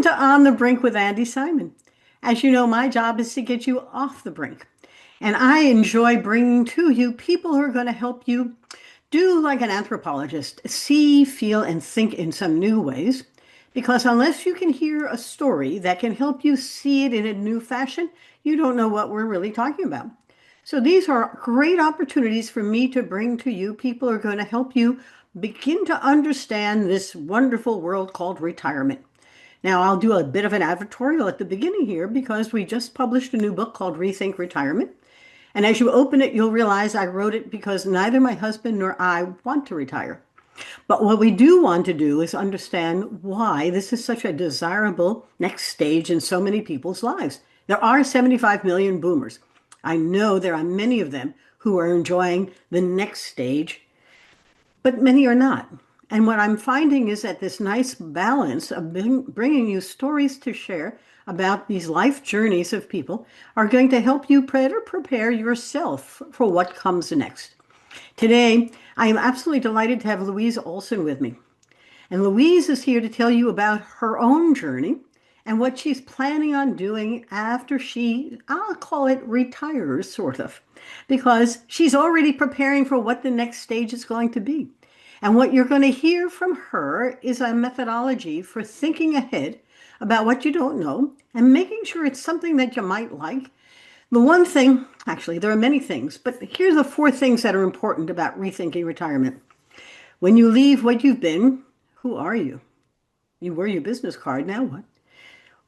Welcome to On the Brink with Andy Simon. As you know, my job is to get you off the brink. And I enjoy bringing to you people who are going to help you do like an anthropologist, see, feel, and think in some new ways. Because unless you can hear a story that can help you see it in a new fashion, you don't know what we're really talking about. So these are great opportunities for me to bring to you people who are going to help you begin to understand this wonderful world called retirement. Now, I'll do a bit of an advertorial at the beginning here because we just published a new book called Rethink Retirement. And as you open it, you'll realize I wrote it because neither my husband nor I want to retire. But what we do want to do is understand why this is such a desirable next stage in so many people's lives. There are 75 million boomers. I know there are many of them who are enjoying the next stage, but many are not. And what I'm finding is that this nice balance of bringing you stories to share about these life journeys of people are going to help you better prepare yourself for what comes next. Today, I am absolutely delighted to have Louise Olsen with me. And Louise is here to tell you about her own journey and what she's planning on doing after she, I'll call it retires, sort of, because she's already preparing for what the next stage is going to be. And what you're going to hear from her is a methodology for thinking ahead about what you don't know and making sure it's something that you might like. The one thing, actually, there are many things, but here's the four things that are important about rethinking retirement. When you leave what you've been, who are you? You wear your business card, now what?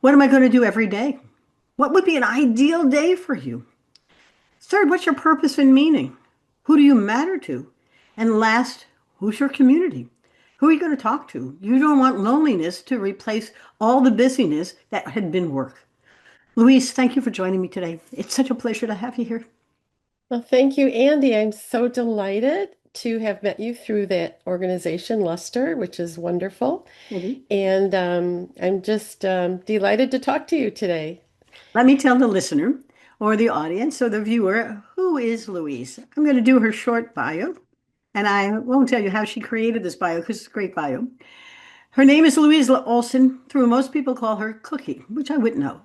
What am I going to do every day? What would be an ideal day for you? Third, what's your purpose and meaning? Who do you matter to? And last, who's your community? Who are you going to talk to? You don't want loneliness to replace all the busyness that had been work. Louise, thank you for joining me today. It's such a pleasure to have you here. Well, thank you, Andy. I'm so delighted to have met you through that organization, Luster, which is wonderful. Mhm. And I'm just delighted to talk to you today. Let me tell the listener or the audience or the viewer, who is Louise? I'm going to do her short bio, and I won't tell you how she created this bio because it's a great bio. Her name is Louise Olsen, through most people call her Cookie, which I wouldn't know.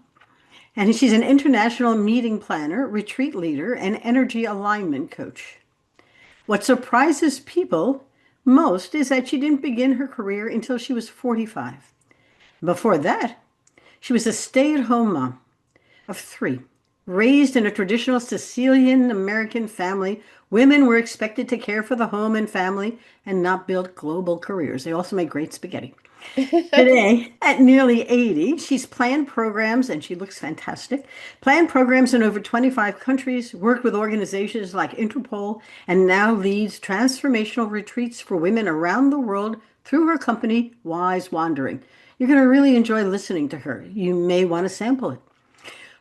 And she's an international meeting planner, retreat leader, and energy alignment coach. What surprises people most is that she didn't begin her career until she was 45. Before that, she was a stay-at-home mom of three. Raised in a traditional Sicilian American family, women were expected to care for the home and family and not build global careers. They also made great spaghetti. Today, at nearly 80, she's planned programs, and she looks fantastic, planned programs in over 25 countries, worked with organizations like Interpol, and now leads transformational retreats for women around the world through her company, Wise Wandering. You're going to really enjoy listening to her. You may want to sample it.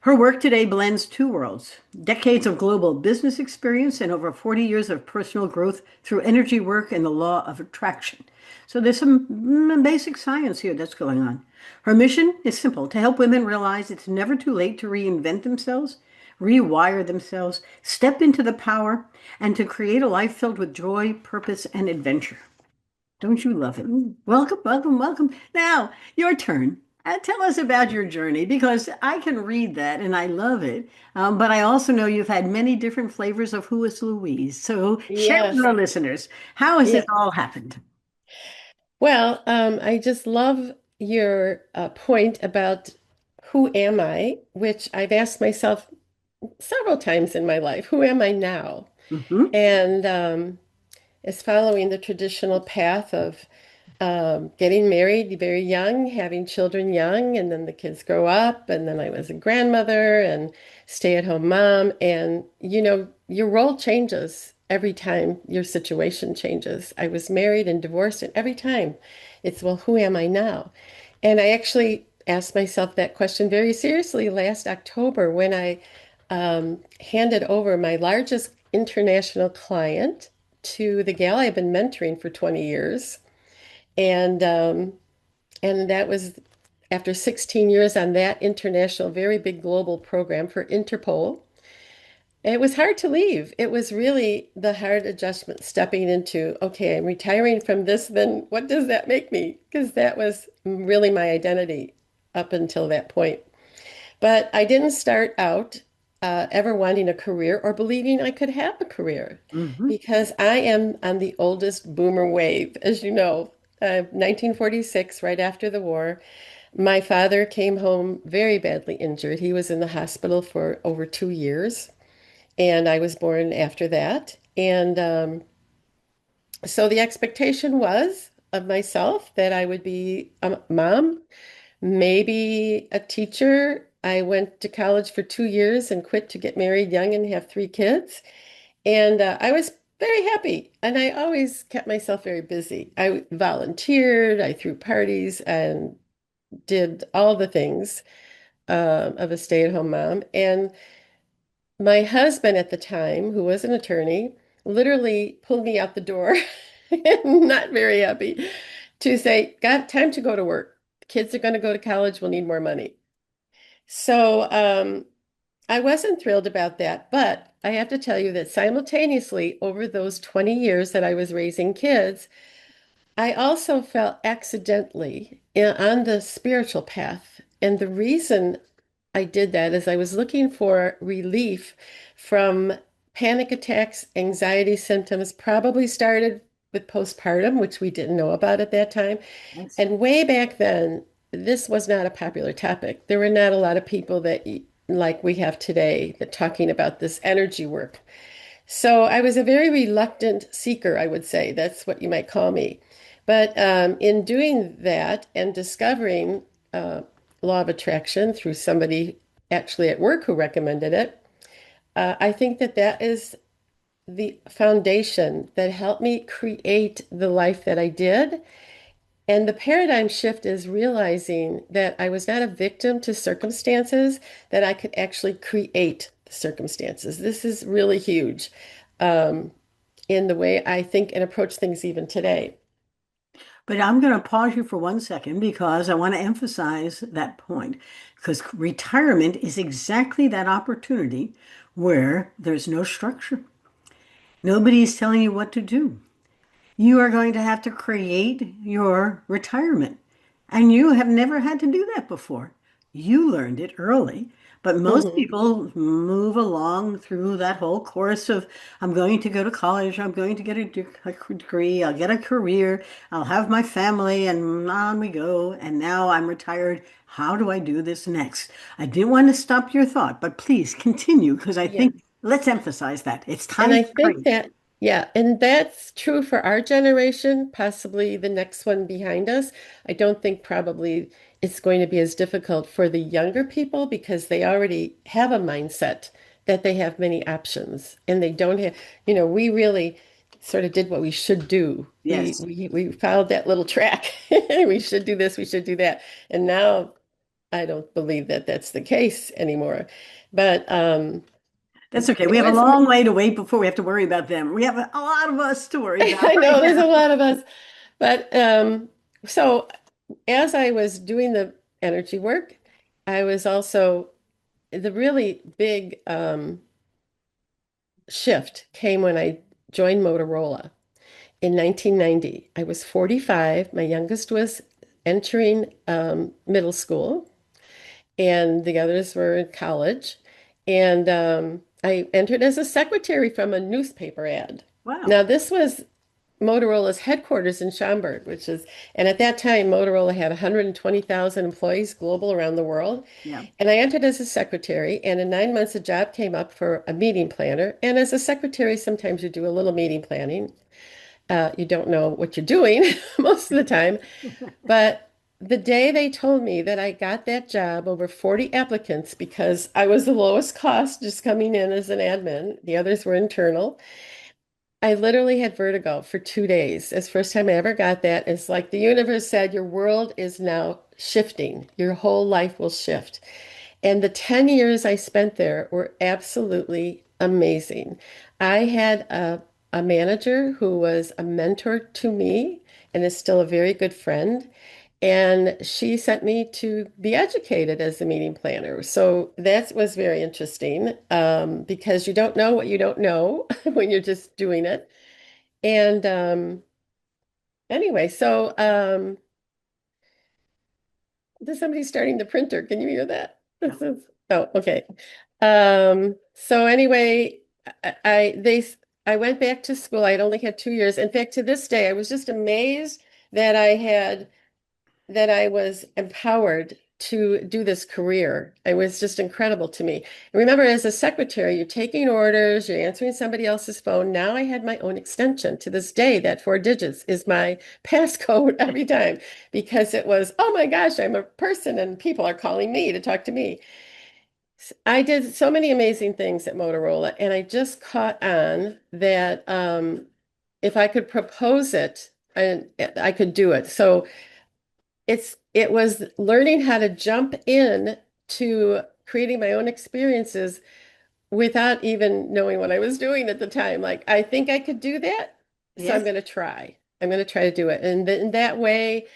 Her work today blends two worlds, decades of global business experience and over 40 years of personal growth through energy work and the law of attraction. So there's some basic science here that's going on. Her mission is simple, to help women realize it's never too late to reinvent themselves, rewire themselves, step into the power, and to create a life filled with joy, purpose, and adventure. Don't you love it? Welcome, welcome, welcome. Now, your turn. Tell us about your journey because I can read that and I love it. But I also know you've had many different flavors of who is Louise. So share with Yes. our listeners, how has Yeah. this all happened? Well, I just love your point about who am I, which I've asked myself several times in my life. Who am I now? Hmm. And is following the traditional path of getting married very young, having children young, and then the kids grow up, and then I was a grandmother and stay-at-home mom. And your role changes every time your situation changes. I was married and divorced, and every time it's, well, who am I now? And I actually asked myself that question very seriously last October when I handed over my largest international client to the gal I've been mentoring for 20 years. And that was after 16 years on that international, very big global program for Interpol. It was hard to leave. It was really the hard adjustment stepping into, okay, I'm retiring from this, then what does that make me? Because that was really my identity up until that point. But I didn't start out ever wanting a career or believing I could have a career Hmm. because I am on the oldest boomer wave, as you know. 1946, right after the war, my father came home very badly injured. He was in the hospital for over 2 years, and I was born after that. And so the expectation was of myself that I would be a mom, maybe a teacher. I went to college for 2 years and quit to get married young and have 3 kids. And I was very happy. And I always kept myself very busy. I volunteered, I threw parties and did all the things of a stay-at-home mom. And my husband at the time, who was an attorney, literally pulled me out the door, not very happy, to say, got time to go to work. Kids are going to go to college, we'll need more money. So I wasn't thrilled about that, but I have to tell you that simultaneously, over those 20 years that I was raising kids, I also fell accidentally on the spiritual path. And the reason I did that is I was looking for relief from panic attacks, anxiety symptoms, probably started with postpartum, which we didn't know about at that time. I see. And way back then, this was not a popular topic. There were not a lot of people that, like we have today, that talking about this energy work. So I was a very reluctant seeker, I would say. That's what you might call me. But in doing that and discovering law of attraction through somebody actually at work who recommended it, I think that that is the foundation that helped me create the life that I did. And the paradigm shift is realizing that I was not a victim to circumstances, that I could actually create the circumstances. This is really huge um, in the way I think and approach things even today. But I'm going to pause you for 1 second because I want to emphasize that point. Because retirement is exactly that opportunity where there's no structure. Nobody is telling you what to do. You are going to have to create your retirement. And you have never had to do that before. You learned it early. But most Hmm. people move along through that whole course of, I'm going to go to college, I'm going to get a degree, I'll get a career, I'll have my family, and on we go. And now I'm retired. How do I do this next? I didn't want to stop your thought, but please continue because I Yeah. think let's emphasize that. It's And time I to think create. that, yeah, and that's true for our generation, possibly the next one behind us. I don't think probably it's going to be as difficult for the younger people because they already have a mindset that they have many options and they don't have, we really sort of did what we should do. We Yes. we we followed that little track. We should do this, we should do that. And now I don't believe that that's the case anymore. But That's okay. We it have a was long way to wait before we have to worry about them. We have a lot of us to worry about I right know there's a now. lot of us, but so as I was doing the energy work, I was also the really big shift came when I joined Motorola in 1990. I was 45. My youngest was entering middle school, and the others were in college. And I entered as a secretary from a newspaper ad. Wow. Now, this was Motorola's headquarters in Schaumburg, and at that time, Motorola had 120,000 employees global around the world. Yeah. And I entered as a secretary, and in 9 months, a job came up for a meeting planner. And as a secretary, sometimes you do a little meeting planning. You don't know what you're doing most of the time. But the day they told me that I got that job, over 40 applicants, because I was the lowest cost just coming in as an admin, the others were internal. I literally had vertigo for 2 days. It's the first time I ever got that. It's like the universe said, your world is now shifting. Your whole life will shift. And the 10 years I spent there were absolutely amazing. I had a manager who was a mentor to me and is still a very good friend. And she sent me to be educated as a meeting planner. So that was very interesting because you don't know what you don't know when you're just doing it. And anyway, so There's somebody starting the printer. Can you hear that? No. Oh, okay. So anyway, I they I went back to school. I'd only had 2 years. In fact, to this day, I was just amazed that I was empowered to do this career. It was just incredible to me. And remember, as a secretary, you're taking orders, you're answering somebody else's phone. Now I had my own extension. To this day, that 4 digits is my passcode every time because it was, oh my gosh, I'm a person and people are calling me to talk to me. I did so many amazing things at Motorola, and I just caught on that if I could propose it, I could do it. So it was learning how to jump in to creating my own experiences without even knowing what I was doing at the time. Like, I think I could do that, so I'm Yes. going to try. I'm going to try to do it. And in that way,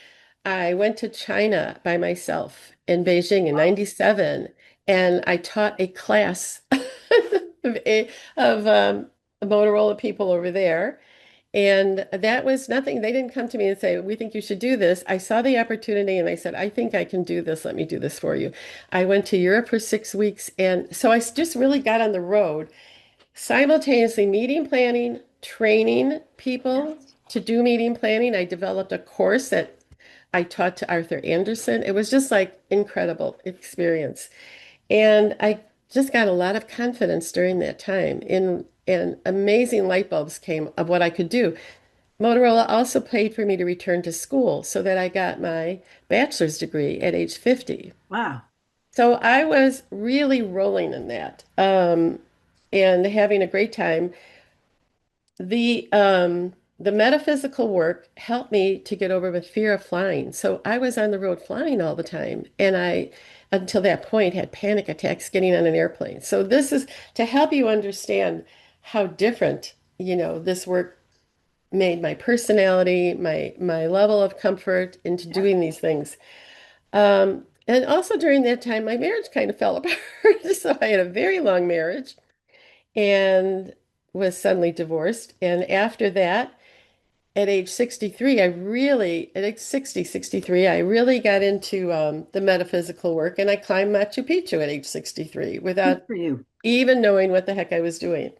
I went to China by myself in Beijing in Wow. '97, and I taught a class of Motorola people over there. And that was nothing. They didn't come to me and say, we think you should do this. I saw the opportunity and I said, I think I can do this. Let me do this for you. I went to Europe for 6 weeks. And so just really got on the road, simultaneously meeting planning, training people Yes. to do meeting planning. I developed a course that I taught to Arthur Anderson. It was just like incredible experience. And I just got a lot of confidence during that time and amazing light bulbs came of what I could do. Motorola also paid for me to return to school so that I got my bachelor's degree at age 50. Wow. So I was really rolling in that and having a great time. The metaphysical work helped me to get over the fear of flying. So I was on the road flying all the time, and I, until that point, had panic attacks getting on an airplane. So this is to help you understand how different, this work made my personality, my level of comfort into Yes. doing these things. And also during that time, my marriage kind of fell apart. So I had a very long marriage and was suddenly divorced. And after that, at age 63, at age 60, 63, I really got into the metaphysical work and I climbed Machu Picchu at age 63 Good without for you. even knowing what the heck I was doing.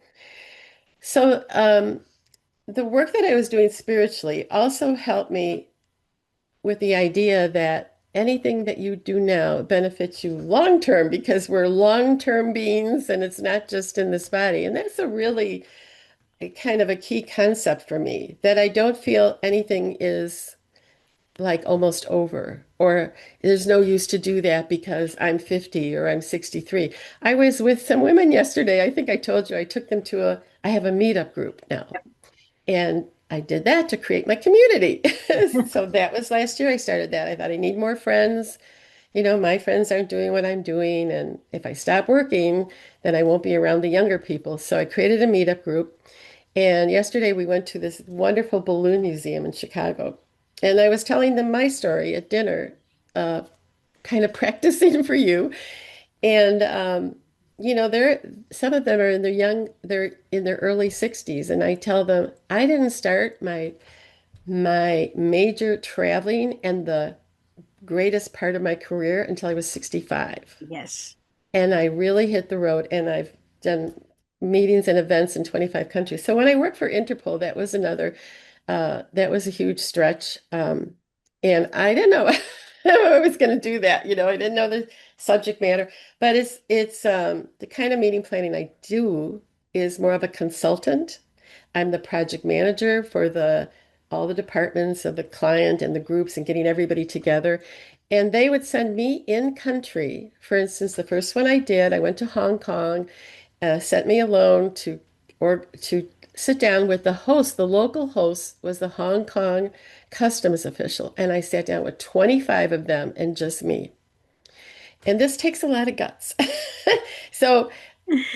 So the work that I was doing spiritually also helped me with the idea that anything that you do now benefits you long term because we're long term beings and it's not just in this body. And that's a really kind of a key concept for me that I don't feel anything is like almost over or there's no use to do that because I'm 50 or I'm 63. I was with some women yesterday. I think I told you I took them to I have a meetup group now. And I did that to create my community. So that was last year I started that. I thought I need more friends. My friends aren't doing what I'm doing. And if I stop working, then I won't be around the younger people. So I created a meetup group. And yesterday we went to this wonderful balloon museum in Chicago. And I was telling them my story at dinner, uh, kind of practicing for you. And they're some of them are they're in their early 60s, and I tell them I didn't start my major traveling and the greatest part of my career until I was 65. Yes. And I really hit the road and I've done meetings and events in 25 countries. So when I worked for Interpol, that was a huge stretch. And I didn't know how I was going to do that. I didn't know the subject matter, but it's the kind of meeting planning I do is more of a consultant. I'm the project manager for the all the departments of the client and the groups and getting everybody together. And they would send me in country. For instance, the first one I did, I went to Hong Kong, sent me alone to sit down with the host. The local host was the Hong Kong customs official, and I sat down with 25 of them and just me. And this takes a lot of guts. So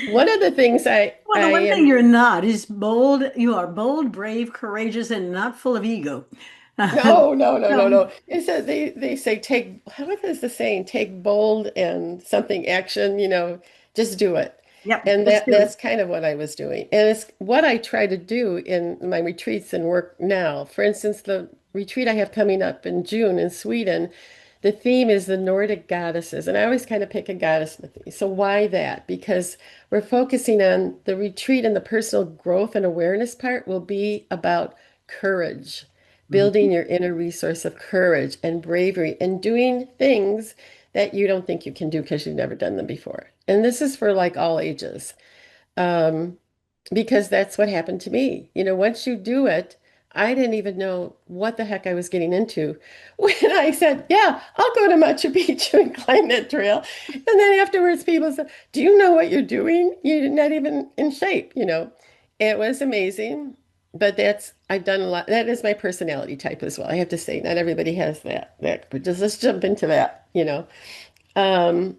one of the things Well, I the one thing am you're not is bold. You are bold, brave, courageous, and not full of ego. no, no, no, no, No. no. It says they say take what is the saying? Take bold and something action, just do it. Yep. And Just do it. that's kind of what I was doing. And it's what I try to do in my retreats and work now. For instance, the retreat I have coming up in June in Sweden, the theme is the Nordic goddesses, and I always kind of pick a goddess with me. So why that? Because we're focusing on the retreat, and the personal growth and awareness part will be about courage, Mhm. building your inner resource of courage and bravery, and doing things that you don't think you can do because you've never done them before. And this is for like all ages. Um, because that's what happened to me. Once you do it, I didn't even know what the heck I was getting into when I said, "Yeah, I'll go to Machu Picchu and climb that trail." And then afterwards, people said, "Do you know what you're doing? You're not even in shape." It was amazing, but I've done a lot. That is my personality type as well. I have to say, not everybody has that, but just let's jump into that. Um,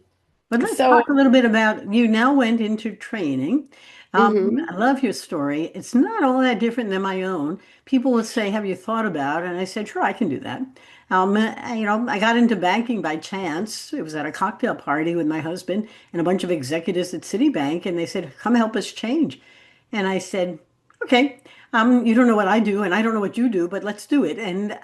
But let's so, talk a little bit about you now went into training. mhm. I love your story. It's not all that different than my own. People would say, "Have you thought about it?" And I said, "Sure, I can do that." I got into banking by chance. It was at a cocktail party with my husband and a bunch of executives at Citibank, and they said, "Come help us change." And I said, "Okay, you don't know what I do, and I don't know what you do, but let's do it." And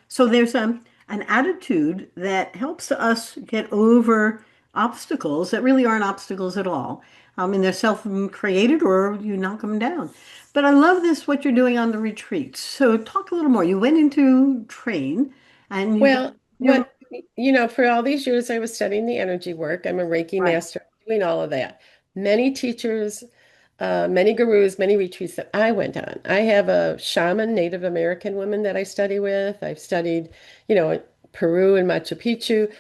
so there's an attitude that helps us get over obstacles that really aren't obstacles at all. And they're self-created or you knock them down. But I love this, what you're doing on the retreats. So talk a little more. You went into train and you got Well, your, for all these years I was studying the energy work. I'm a Reiki right. master, doing all of that. Many teachers, many gurus, many retreats that I went on. I have a shaman, Native American woman that I study with. I've studied, in Peru and Machu Picchu,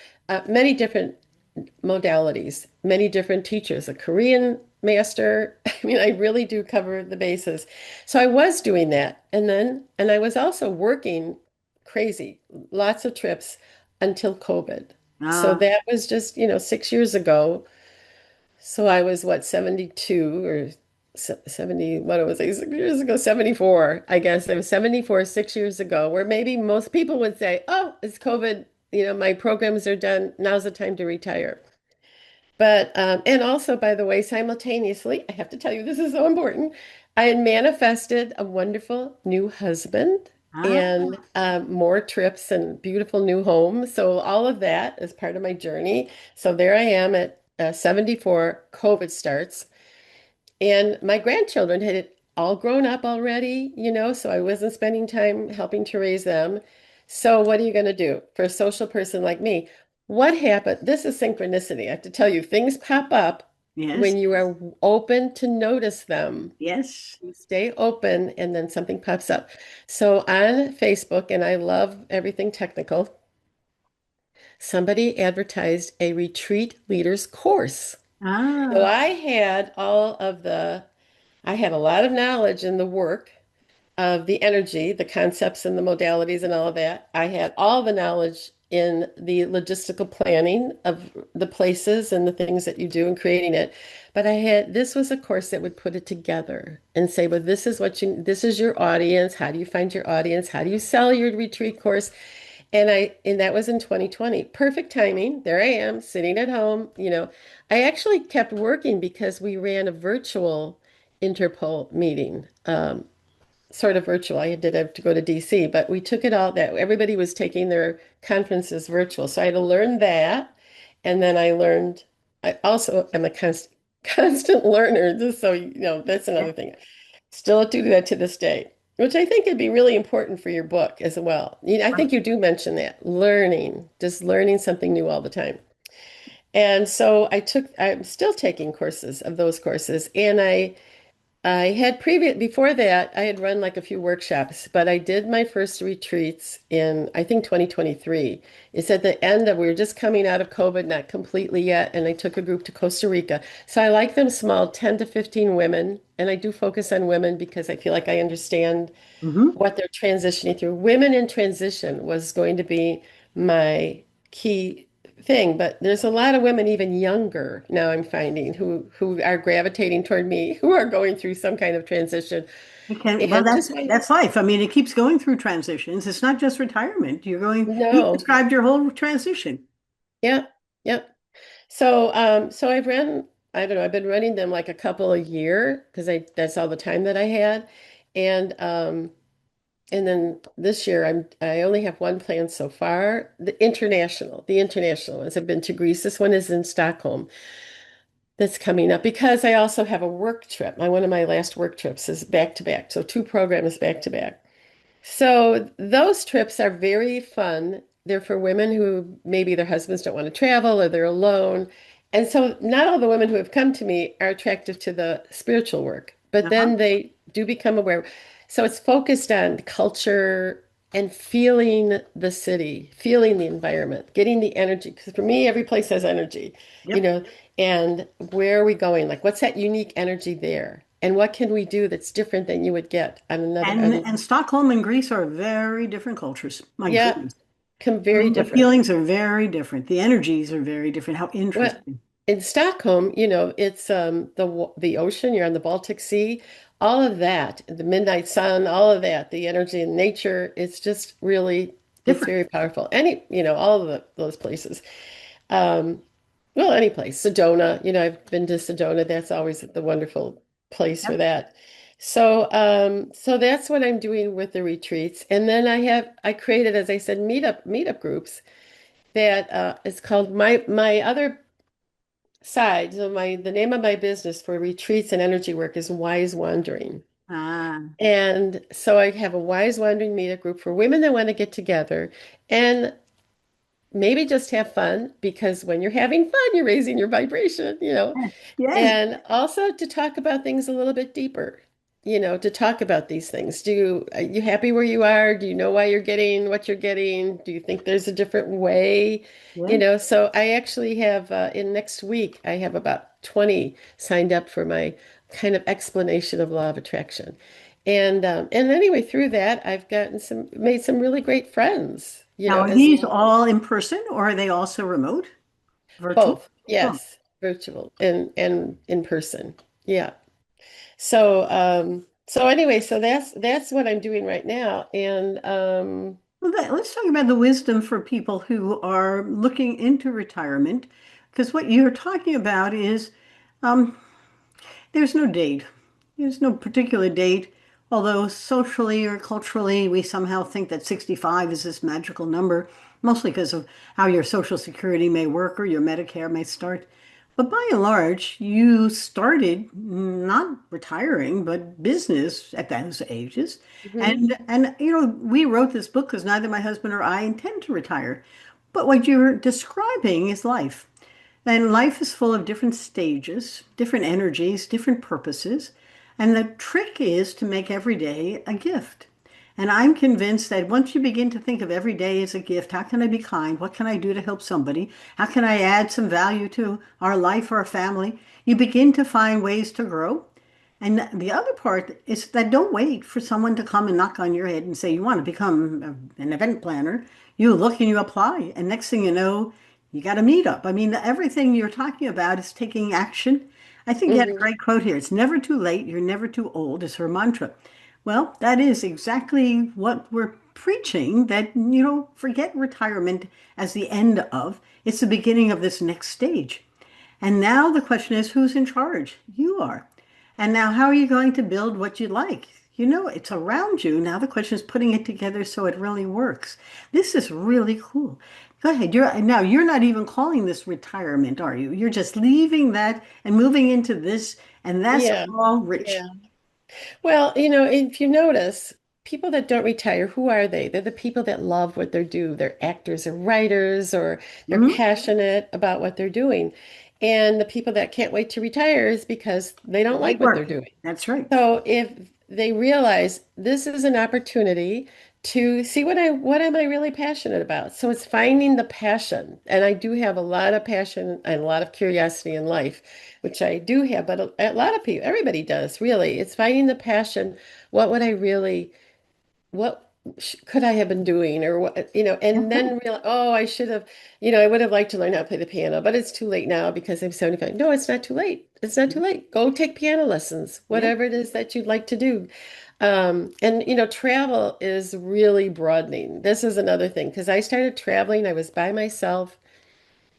many different modalities, many different teachers, a Korean master. I mean, I really do cover the bases. So I was doing that. And I was also working crazy, lots of trips until COVID. So Ah, that was just, 6 years ago. So I was what, 72 or 70, what was I, 6 years ago? 74, I guess. I was 74 6 years ago, where maybe most people would say, oh, it's COVID. My programs are done. Now's the time to retire. But, and also, by the way, simultaneously, I have to tell you, this is so important. I had manifested a wonderful new husband ah, and more trips and beautiful new home. So, all of that is part of my journey. So, there I am at 74, COVID starts. And my grandchildren had all grown up already, so I wasn't spending time helping to raise them. So what are you going to do for a social person like me? What happened? This is synchronicity. I have to tell you, things pop up yes, when you are open to notice them. yes. You stay open and then something pops up. So on Facebook, and I love everything technical, somebody advertised a retreat leaders course. So Ah, I had a lot of knowledge in the work of the energy, the concepts and the modalities and all of that. I had all the knowledge in the logistical planning of the places and the things that you do in creating it. But this was a course that would put it together and say, well, this is your audience. How do you find your audience? How do you sell your retreat course? And that was in 2020. Perfect timing. There I am sitting at home. I actually kept working because we ran a virtual Interpol meeting, sort of virtual. I did have to go to DC, but we took it all that everybody was taking their conferences virtual. So I had to learn that. And then I also am a constant learner, just so that's yes. another thing. Still do that to this day, which I think would be really important for your book as well. I think you do mention that learning, just learning something new all the time. And so I'm still taking courses of those courses. And I had before that, I had run like a few workshops, but I did my first retreats in, I think, 2023. It's at the end we were just coming out of COVID, not completely yet, and I took a group to Costa Rica. So I like them small, 10 to 15 women, and I do focus on women because I feel like I understand Hmm. what they're transitioning through. Women in transition was going to be my key thing, but there's a lot of women even younger now I'm finding who are gravitating toward me, who are going through some kind of transition. Well, And just my that's life. I mean, it keeps going through transitions. It's not just retirement. You no, described your whole transition. yeah, yeah. So I've ran, I don't know, I've been running them like a couple a year because I that's all the time that I had. And And then this year I only have one plan so far. The international ones have been to Greece. This one is in Stockholm that's coming up because I also have a work trip. One of my last work trips is back to back. So two programs back to back. So those trips are very fun. They're for women who maybe their husbands don't want to travel or they're alone. And so not all the women who have come to me are attractive to the spiritual work, but Uh-huh. then they do become aware. So it's focused on culture and feeling the city, feeling the environment, getting the energy. Because for me, every place has energy, you Yep. know, and where are we going? Like, what's that unique energy there? And what can we do that's different than you would get on And Stockholm and Greece are very different cultures. My yeah, goodness. come I very mean, the different. feelings are very different. The energies are very different. How Well, interesting. in Stockholm, it's the ocean, you're on the Baltic Sea, all of that, the midnight sun, all of that, the energy in nature, it's Different. very powerful. All of those places. Um, well, any place. Sedona, I've been to Sedona. That's always the wonderful place for Yep. that. So that's what I'm doing with the retreats. And then I created, as I said, meetup groups that it's called my other side. So the name of my business for retreats and energy work is Wise Wandering. Ah, And so I have a Wise Wandering meetup group for women that want to get together and maybe just have fun because when you're having fun, you're raising your vibration. yes. Yes. And also to talk about things a little bit deeper, to talk about these things. Are you happy where you are? Do you know why you're getting what you're getting? Do you think there's a different way? Yes. So I actually have in next week, I have about 20 signed up for my kind of explanation of law of attraction. And anyway, through that, made some really great friends, Now, are as these all in person or are they also remote, virtual? both, Oh, yes, virtual and in person. Yeah. So anyway, so that's what I'm doing right now. And well, let's talk about the wisdom for people who are looking into retirement, because what you're talking about is um, there's no date. There's no particular date, although socially or culturally, we somehow think that 65 is this magical number, mostly because of how your Social Security may work or your Medicare may start. But by and large, you started not retiring, but business at those ages. mhm, And we wrote this book because neither my husband or I intend to retire. But what you're describing is life. And life is full of different stages, different energies, different purposes. And the trick is to make every day a gift. And I'm convinced that once you begin to think of every day as a gift, how can I be kind? What can I do to help somebody? How can I add some value to our life or our family? You begin to find ways to grow. And the other part is that don't wait for someone to come and knock on your head and say, you want to become an event planner. You look and you apply. And next thing you know, you got to meet up. I mean, everything you're talking about is taking action. I think you had a mhm. great quote here. It's never too late. You're never too old is her mantra. Well, that is exactly what we're preaching that, forget retirement as the end of. It's the beginning of this next stage. And now the question is, who's in charge? You are. And now, how are you going to build what you like? It's around you. Now the question is putting it together so it really works. This is really cool. Go ahead. You're not even calling this retirement, are you? You're just leaving that and moving into this, and that's Yeah. all rich. Yeah. Well, if you notice, people that don't retire, who are they? They're the people that love what they do. They're actors or writers, or they're Mhm. passionate about what they're doing. And the people that can't wait to retire is because they They don't like like what they're working. doing. That's right. So if they realize this is an opportunity to see what am I really passionate about? So it's finding the passion. And I do have a lot of passion and a lot of curiosity in life, which I do have, but a lot of people, everybody does, really. It's finding the passion. What would I really what could I have been doing or and That's it. then realize, oh, I should have, I would have liked to learn how to play the piano, but it's too late now because I'm 75. No, it's not too late. It's not too late. Go take piano lessons, Yeah. whatever it is that you'd like to do. And travel is really broadening. This is another thing because I started traveling, I was by myself.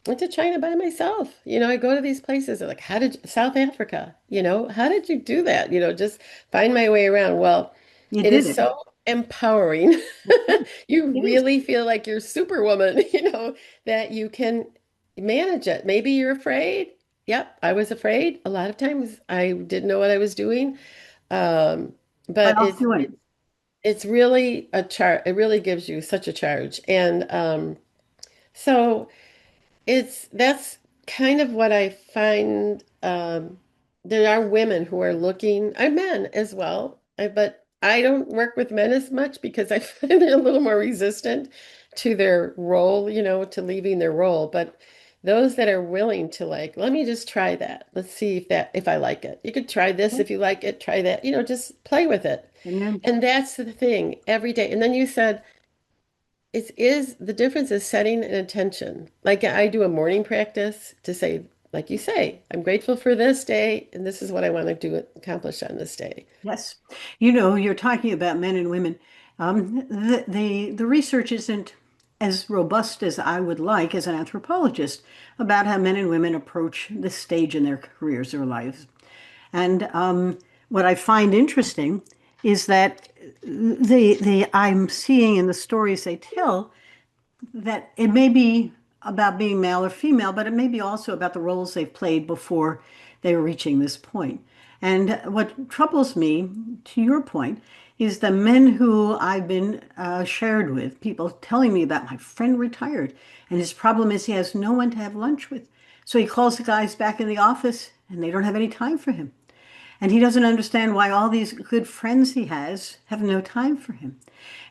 Went to China by myself. I go to these places they're like, South Africa, how did you do that? Just find my way around. Well, You it did is it. empowering. You It is. really feel like you're superwoman, that you can manage it. Maybe you're afraid. Yep, I was afraid. A lot of times I didn't know what I was doing. Um, But but I'll do it. it's really a char it really gives you such a charge. And so that's kind of what I find. There are women who are looking, and men as well, but I don't work with men as much because I find they're a little more resistant to their role, to leaving their role. But those that are willing to like, let me just try that. Let's see if I like it. You could try this if you like it, try that, just play with it. And then, And that's the thing every day. And then you said, it is the difference is setting an intention. Like I do a morning practice to say, like you say, I'm grateful for this day, and this is what I want to do accomplish on this day. yes. You're talking about men and women. The research isn't as robust as I would like as an anthropologist about how men and women approach this stage in their careers or lives. And what I find interesting is that the I'm seeing in the stories they tell that it may be about being male or female, but it may be also about the roles they've played before they were reaching this point. And what troubles me, to your point, is the men who I've been shared with, people telling me about my friend retired, and his problem is he has no one to have lunch with. So he calls the guys back in the office, and they don't have any time for him. And he doesn't understand why all these good friends he has have no time for him.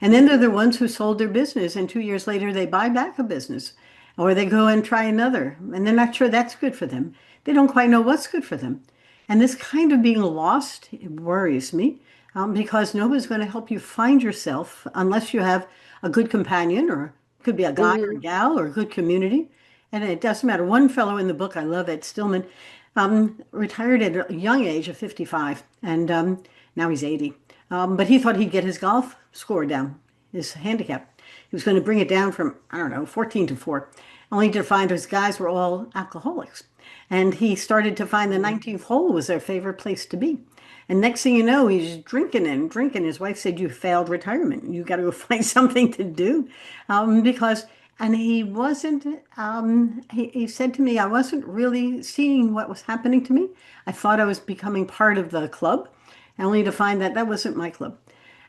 And then they're the ones who sold their business, and 2 years later they buy back a business, or they go and try another, and they're not sure that's good for them. They don't quite know what's good for them. And this kind of being lost, it worries me, because nobody's going to help you find yourself unless you have a good companion, or it could be a guy or a Hmm. gal, or a good community. And it doesn't matter. One fellow in the book, I love Ed Stillman, retired at a young age of 55, and now he's 80. But he thought he'd get his golf score down, his handicap. He was going to bring it down from, I don't know, 14 to 4, only to find his guys were all alcoholics. And he started to find the 19th hole was their favorite place to be. And next thing you know, he's drinking and drinking. His wife said, "You failed retirement. You got to go find something to do." Because, and he wasn't, he said to me, I wasn't really seeing what was happening to me. I thought I was becoming part of the club, only to find that that wasn't my club.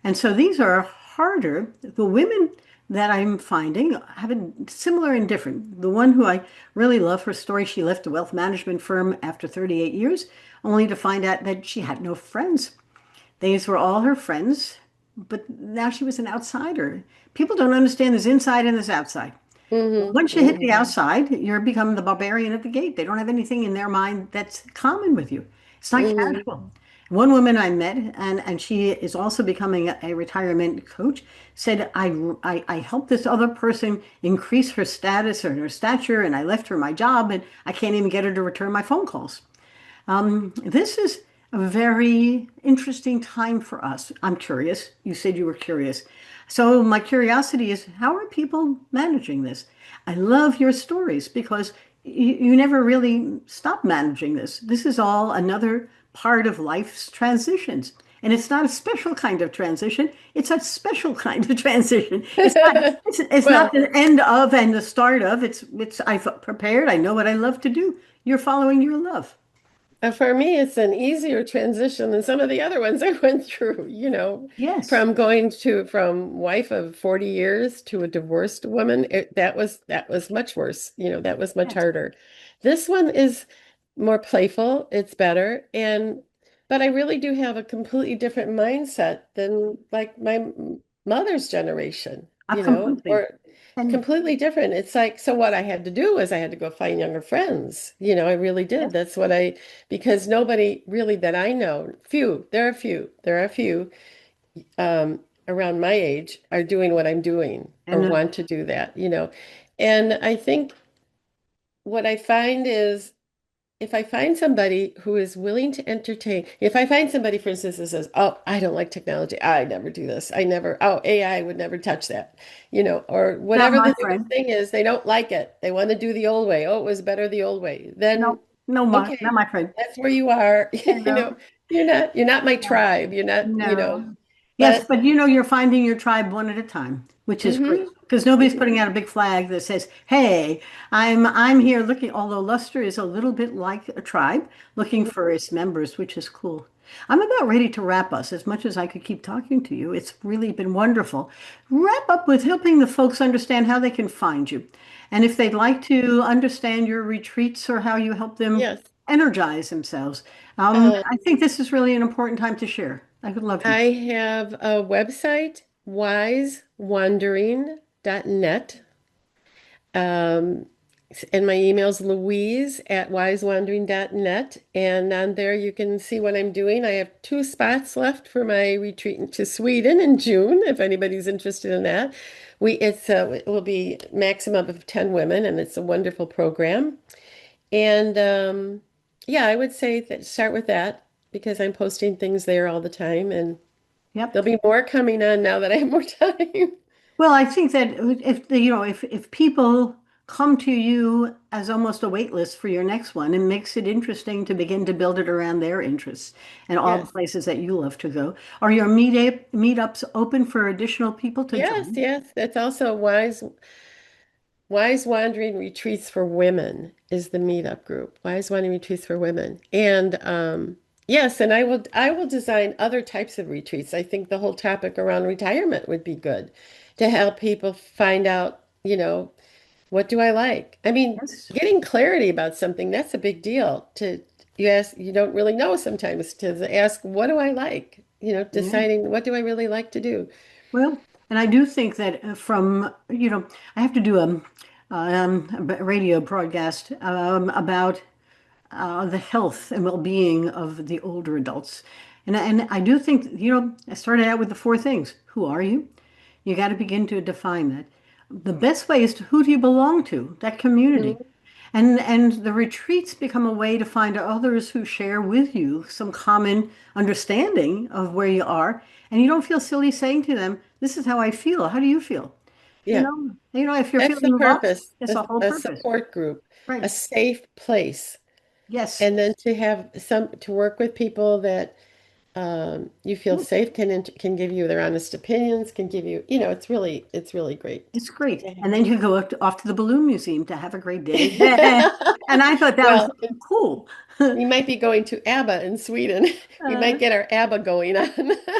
And so these are harder. The women that I'm finding have a similar and different. The one who I really love her story, she left a wealth management firm after 38 years, only to find out that she had no friends. These were all her friends, but now she was an outsider. People don't understand there's inside and there's outside. Hmm. Once you hit the Hmm. outside, you're become the barbarian at the gate. They don't have anything in their mind that's common with you. It's not Hmm. casual. One woman I met, and she is also becoming a retirement coach, said, I helped this other person increase her status or her stature, and I left her my job, and I can't even get her to return my phone calls. This is a very interesting time for us. I'm curious. You said you were curious. So my curiosity is, how are people managing this? I love your stories because you never really stop managing this. This is all another part of life's transitions. And it's not a special kind of transition. It's a special kind of transition. It's not Well, the end of and the start of. It's I've prepared. I know what I love to do. You're following your love. for me, it's an easier transition than some of the other ones I went through, Yes. from wife of 40 years to a divorced woman. That was much worse. That was much Yes. harder. This one is more playful, it's better, but I really do have a completely different mindset than like my mother's generation, Completely. or And completely different. It's like, so what I had to do was I had to go find younger friends. I really did. yes, That's because nobody really that I know, there are a few around my age are doing what I'm doing or and want to do that. And I think what I find is if I find somebody who is willing to entertain, if I find somebody, for instance, that says, "Oh, I don't like technology. I never do this. AI would never touch that," or not whatever my the newest friend. thing is, they don't like it. They want to do the old way. Oh, it was better the old way. No, Then, no, not okay, my friend. that's where you are. And You're not my no, tribe. You're not, no. Yes, But but you know, you're finding your tribe one at a time, which is great hmm because nobody's hmm putting out a big flag that says, "Hey, I'm here looking." Although Luster is a little bit like a tribe, looking for its members, which is cool. I'm about ready to wrap us. As much as I could keep talking to you, it's really been wonderful. Wrap up with helping the folks understand how they can find you, and if they'd like to understand your retreats or how you help them yes. energize themselves. Um, I think this is really an important time to share. I would love you. I have a website, wisewandering.net. Um, and my email's Louise at wisewandering.net. And on there you can see what I'm doing. I have 2 spots left for my retreat to Sweden in June, if anybody's interested in that. It will be maximum of 10 women, and it's a wonderful program. And yeah, I would say that start with that because I'm posting things there all the time, and Yep. there'll be more coming on now that I have more time. Well, I think that if people come to you as almost a wait list for your next one, it makes it interesting to begin to build it around their interests and all the Yes. places that you love to go. Are your meetups open for additional people to Yes, join? yes. That's also Wise Wandering Retreats for Women is the meetup group. Wise Wandering Retreats for Women. And yes, and I will design other types of retreats. I think the whole topic around retirement would be good to help people find out, what do I like? I mean, Yes. getting clarity about something, that's a big deal. You don't really know sometimes to ask, what do I like? Yeah. Deciding what do I really like to do? Well, and I do think that I have to do a radio broadcast about the health and well-being of the older adults. And I do think, I started out with the 4 things. Who are you? You got to begin to define that. The best way is to who do you belong to, that community. Mhm. And the retreats become a way to find others who share with you some common understanding of where you are. And you don't feel silly saying to them, "This is how I feel. How do you feel?" Yeah. If you're That's the feeling lost, purpose, it's a whole a purpose. support group, Right. a safe place. Yes. And then to work with people that you feel safe can give you their honest opinions, can give you, it's really great It's great. to have. And then you go off to the Balloon Museum to have a great day. And I thought that was Well, cool. we might be going to ABBA in Sweden. We Uh, might get our ABBA going on.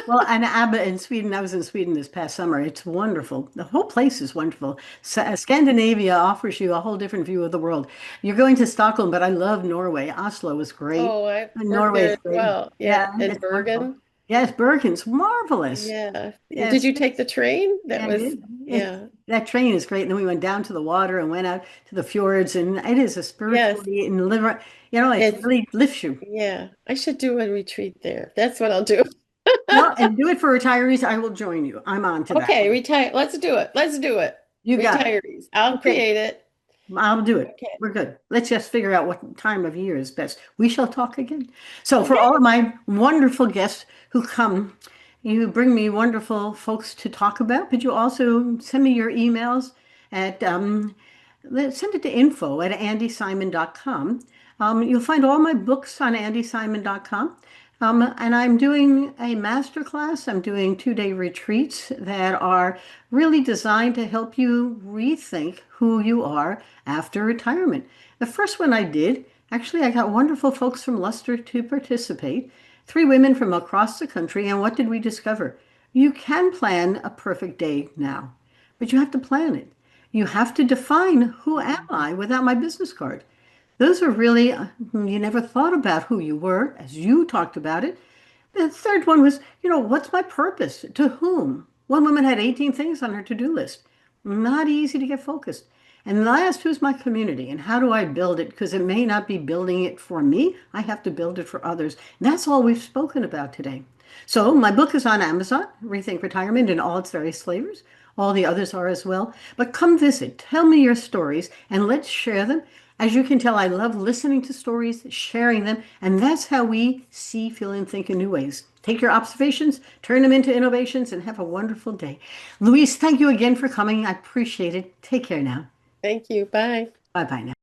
well, and ABBA in Sweden, I was in Sweden this past summer. It's wonderful. The whole place is wonderful. Scandinavia offers you a whole different view of the world. You're going to Stockholm, but I love Norway. Oslo is great. Oh, I worked Norway there is as great. well. Yeah, Yeah, and it's wonderful. Bergen. Yes, Bergen's marvelous. Yeah. Did Yes. you take the train? That Yeah, I was, did. yeah. That train is great. And then we went down to the water and went out to the fjords, and it is a Yes. spiritually and liver, it It's really lifts you. Yeah, I should do a retreat there. That's what I'll do. Well, and do it for retirees. I will join you. I'm on to that Okay, one. retire. Let's do it. Let's do it. You got it. Retirees. I'll Okay, create it. I'll do it. Okay. We're good. Let's just figure out what time of year is best. We shall talk again. So, for all of Okay. my wonderful guests who come, you bring me wonderful folks to talk about, but you also send me your emails at send it to info@andysimon.com. You'll find all my books on andysimon.com. And I'm doing a master class. I'm doing 2-day retreats that are really designed to help you rethink who you are after retirement. The first one I did, actually, I got wonderful folks from Leicester to participate, 3 women from across the country. And what did we discover? You can plan a perfect day now, but you have to plan it. You have to define who am I without my business card. Those are really, you never thought about who you were as you talked about it. The third one was, what's my purpose? To whom? One woman had 18 things on her to-do list. Not easy to get focused. And last, who's my community and how do I build it? Because it may not be building it for me. I have to build it for others. And that's all we've spoken about today. So my book is on Amazon, Rethink Retirement in all its various flavors. All the others are as well. But come visit, tell me your stories, and let's share them. As you can tell, I love listening to stories, sharing them, and that's how we see, feel, and think in new ways. Take your observations, turn them into innovations, and have a wonderful day. Louise, thank you again for coming. I appreciate it. Take care now. Thank you. Bye. Bye bye now.